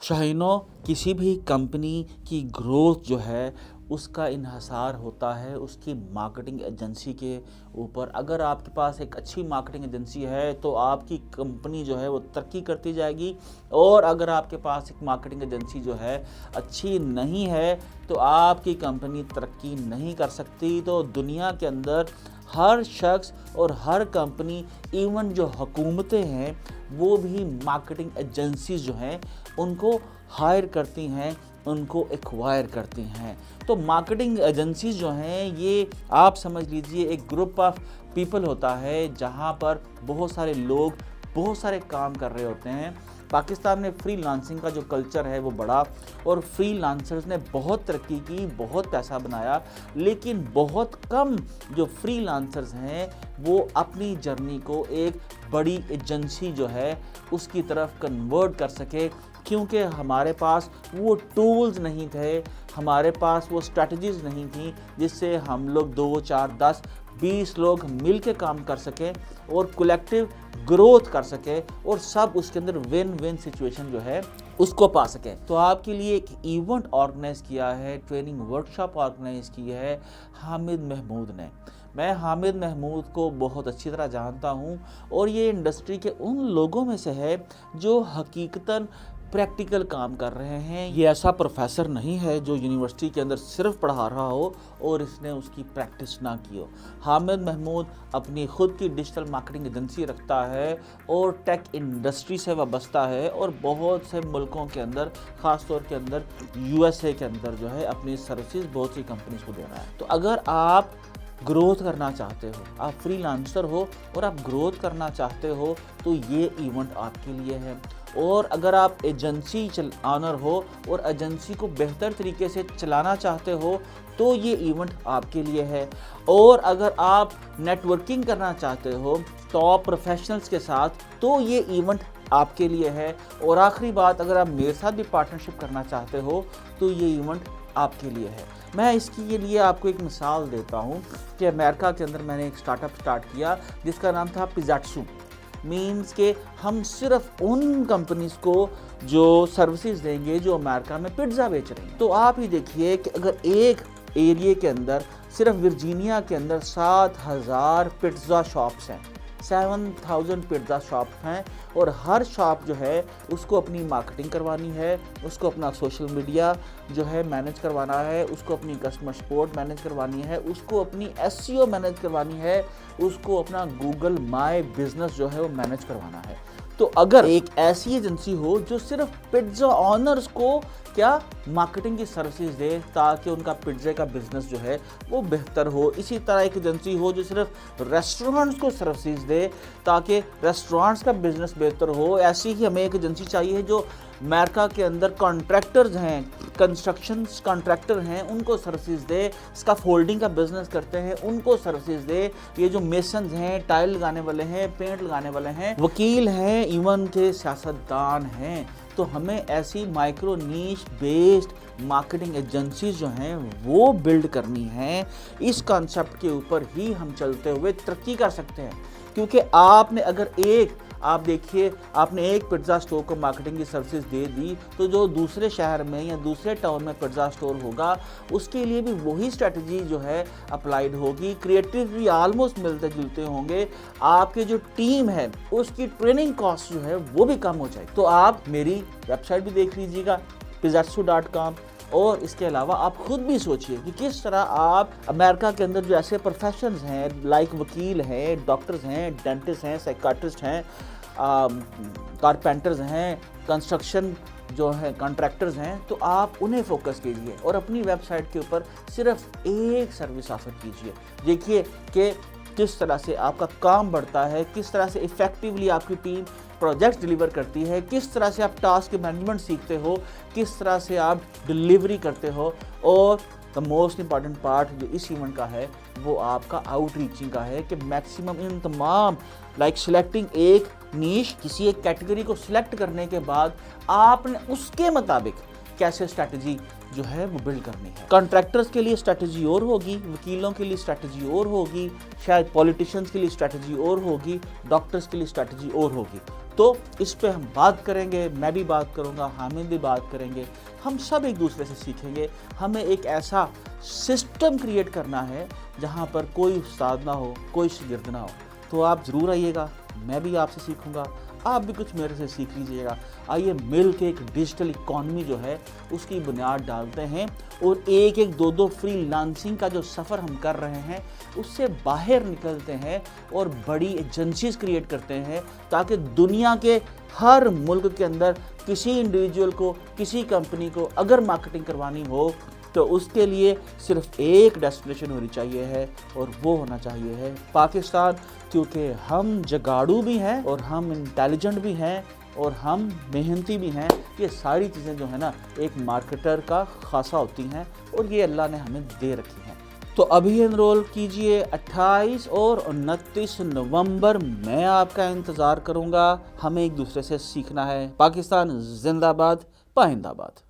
शाहीनों, किसी भी कंपनी की ग्रोथ जो है उसका इन्हिसार होता है उसकी मार्केटिंग एजेंसी के ऊपर। अगर आपके पास एक अच्छी मार्केटिंग एजेंसी है तो आपकी कंपनी जो है वो तरक्की करती जाएगी, और अगर आपके पास एक मार्केटिंग एजेंसी जो है अच्छी नहीं है तो आपकी कंपनी तरक्की नहीं कर सकती। तो दुनिया के अंदर हर शख्स और हर कंपनी, इवन जो हुकूमतें हैं, वो भी मार्केटिंग एजेंसीज जो हैं उनको हायर करती हैं, उनको एक्वायर करती हैं। तो मार्केटिंग एजेंसीज जो हैं ये आप समझ लीजिए एक ग्रुप ऑफ पीपल होता है जहाँ पर बहुत सारे लोग बहुत सारे काम कर रहे होते हैं। पाकिस्तान में फ्री लांसिंग का जो कल्चर है वो बढ़ा और फ्री लांसर्स ने बहुत तरक्की की, बहुत पैसा बनाया, लेकिन बहुत कम जो फ्री लांसर्स हैं वो अपनी जर्नी को एक बड़ी एजेंसी जो है उसकी तरफ कन्वर्ट कर सके, क्योंकि हमारे पास वो टूल्स नहीं थे, हमारे पास वो स्ट्रैटेजीज नहीं थी जिससे हम लोग 2, 4, 10, 20 लोग मिल के काम कर सकें और कलेक्टिव ग्रोथ कर सके और सब उसके अंदर विन विन सिचुएशन जो है उसको पा सके। तो आपके लिए एक इवेंट ऑर्गेनाइज किया है, ट्रेनिंग वर्कशॉप ऑर्गेनाइज की है हामिद महमूद ने। मैं हामिद महमूद को बहुत अच्छी तरह जानता हूँ और ये इंडस्ट्री के उन लोगों में से है जो हकीकतन प्रैक्टिकल काम कर रहे हैं। ये ऐसा प्रोफेसर नहीं है जो यूनिवर्सिटी के अंदर सिर्फ पढ़ा रहा हो और इसने उसकी प्रैक्टिस ना की हो। हामिद महमूद अपनी खुद की डिजिटल मार्केटिंग एजेंसी रखता है और टेक इंडस्ट्री से वाबस्ता है और बहुत से मुल्कों के अंदर, ख़ास तौर के अंदर USA के अंदर जो है अपनी सर्विसेज बहुत सी कंपनीज को दे रहा है। तो अगर आप ग्रोथ करना चाहते हो, आप फ्रीलांसर हो और आप ग्रोथ करना चाहते हो तो ये इवेंट आपके लिए है। और अगर आप एजेंसी ऑनर हो और एजेंसी को बेहतर तरीके से चलाना चाहते हो तो ये इवेंट आपके लिए है। और अगर आप नेटवर्किंग करना चाहते हो टॉप प्रोफेशनल्स के साथ तो ये इवेंट आपके लिए है। और आखिरी बात, अगर आप मेरे साथ भी पार्टनरशिप करना चाहते हो तो ये इवेंट आपके लिए है। मैं इसके लिए आपको एक मिसाल देता हूँ कि अमेरिका के अंदर मैंने एक स्टार्टअप स्टार्ट किया जिसका नाम था पिज़्ज़ात्सू। मीन्स के हम सिर्फ उन कंपनीज को जो सर्विसेज देंगे जो अमेरिका में पिज़्ज़ा बेच रही हैं। तो आप ही देखिए कि अगर एक एरिया के अंदर सिर्फ वर्जीनिया के अंदर 7,000 पिज़्ज़ा शॉप्स हैं, 7,000 पिज़्ज़ा शॉप हैं, और हर शॉप जो है उसको अपनी मार्केटिंग करवानी है, उसको अपना सोशल मीडिया जो है मैनेज करवाना है, उसको अपनी कस्टमर सपोर्ट मैनेज करवानी है, उसको अपनी SEO मैनेज करवानी है, उसको अपना गूगल माय बिजनेस जो है वो मैनेज करवाना है। तो अगर एक ऐसी एजेंसी हो जो सिर्फ पिज़्ज़ा ऑनर्स को क्या मार्केटिंग की सर्विसेज दे ताकि उनका पिज़्ज़ा का बिजनेस जो है वो बेहतर हो, इसी तरह एक एजेंसी हो जो सिर्फ रेस्टोरेंट्स को सर्विसेज दे ताकि रेस्टोरेंट्स का बिजनेस बेहतर हो, ऐसी ही हमें एक एजेंसी चाहिए जो अमेरिका के अंदर कॉन्ट्रैक्टर्स हैं, कंस्ट्रक्शन कॉन्ट्रैक्टर हैं, उनको सर्विसेज दे, स्कैफोल्डिंग का बिजनेस करते हैं उनको सर्विसेज दे, ये जो मेसन्स हैं, टाइल लगाने वाले हैं, पेंट लगाने वाले हैं, वकील हैं, इवन के सियासतदान हैं। तो हमें ऐसी माइक्रो नीश बेस्ड मार्केटिंग एजेंसीज जो हैं वो बिल्ड करनी है। इस कॉन्सेप्ट के ऊपर ही हम चलते हुए तरक्की कर सकते हैं, क्योंकि आपने अगर आप देखिए आपने एक पिज़्ज़ा स्टोर को मार्केटिंग की सर्विसेज दे दी तो जो दूसरे शहर में या दूसरे टाउन में पिज़्ज़ा स्टोर होगा उसके लिए भी वही स्ट्रेटजी जो है अप्लाइड होगी, क्रिएटिव भी आलमोस्ट मिलते जुलते होंगे, आपके जो टीम है उसकी ट्रेनिंग कॉस्ट जो है वो भी कम हो जाएगी। तो आप मेरी वेबसाइट भी देख लीजिएगा pizzatsu.com, और इसके अलावा आप खुद भी सोचिए कि किस तरह आप अमेरिका के अंदर जो ऐसे प्रोफेशंस हैं लाइक वकील हैं, डॉक्टर्स हैं, डेंटिस्ट हैं, साइकाट्रिस्ट हैं, कारपेंटर्स हैं, कंस्ट्रक्शन जो है कॉन्ट्रैक्टर्स हैं, तो आप उन्हें फोकस कीजिए और अपनी वेबसाइट के ऊपर सिर्फ एक सर्विस ऑफर कीजिए। देखिए कि किस तरह से आपका काम बढ़ता है, किस तरह से इफ़ेक्टिवली आपकी टीम प्रोजेक्ट्स डिलीवर करती है, किस तरह से आप टास्क मैनेजमेंट सीखते हो, किस तरह से आप डिलीवरी करते हो, और द मोस्ट इम्पॉर्टेंट पार्ट जो इस इवेंट का है वो आपका आउटरीचिंग का है कि मैक्सिमम इन तमाम सिलेक्टिंग एक नीश, किसी एक कैटेगरी को सिलेक्ट करने के बाद आपने उसके मुताबिक कैसे स्ट्रैटेजी जो है वो बिल्ड करनी है। कॉन्ट्रैक्टर्स के लिए स्ट्रैटेजी और होगी, वकीलों के लिए स्ट्रैटेजी और होगी, शायद पॉलिटिशियंस के लिए स्ट्रैटेजी और होगी, डॉक्टर्स के लिए स्ट्रैटेजी और होगी। تو اس پہ ہم بات کریں گے، میں بھی بات کروں گا، حامد بھی بات کریں گے، ہم سب ایک دوسرے سے سیکھیں گے۔ ہمیں ایک ایسا سسٹم کریٹ کرنا ہے جہاں پر کوئی استاد نہ ہو، کوئی شاگرد نہ ہو۔ تو آپ ضرور آئیے گا، میں بھی آپ سے سیکھوں گا، آپ بھی کچھ میرے سے سیکھ لیجئے گا۔ آئیے مل کے ایک ڈیجیٹل اکانومی جو ہے اس کی بنیاد ڈالتے ہیں، اور ایک دو فری لانسنگ کا جو سفر ہم کر رہے ہیں اس سے باہر نکلتے ہیں اور بڑی ایجنسیز کریٹ کرتے ہیں، تاکہ دنیا کے ہر ملک کے اندر کسی انڈیویجول کو، کسی کمپنی کو اگر مارکیٹنگ کروانی ہو تو اس کے لیے صرف ایک ڈیسٹینیشن ہونی چاہیے ہے، اور وہ ہونا چاہیے ہے پاکستان۔ کیونکہ ہم جگاڑو بھی ہیں، اور ہم انٹیلیجنٹ بھی ہیں، اور ہم محنتی بھی ہیں۔ یہ ساری چیزیں جو ہیں نا ایک مارکیٹر کا خاصہ ہوتی ہیں، اور یہ اللہ نے ہمیں دے رکھی ہیں۔ تو ابھی انرول کیجئے، 28 اور 29 نومبر میں آپ کا انتظار کروں گا۔ ہمیں ایک دوسرے سے سیکھنا ہے۔ پاکستان زندہ باد، پائندہ باد۔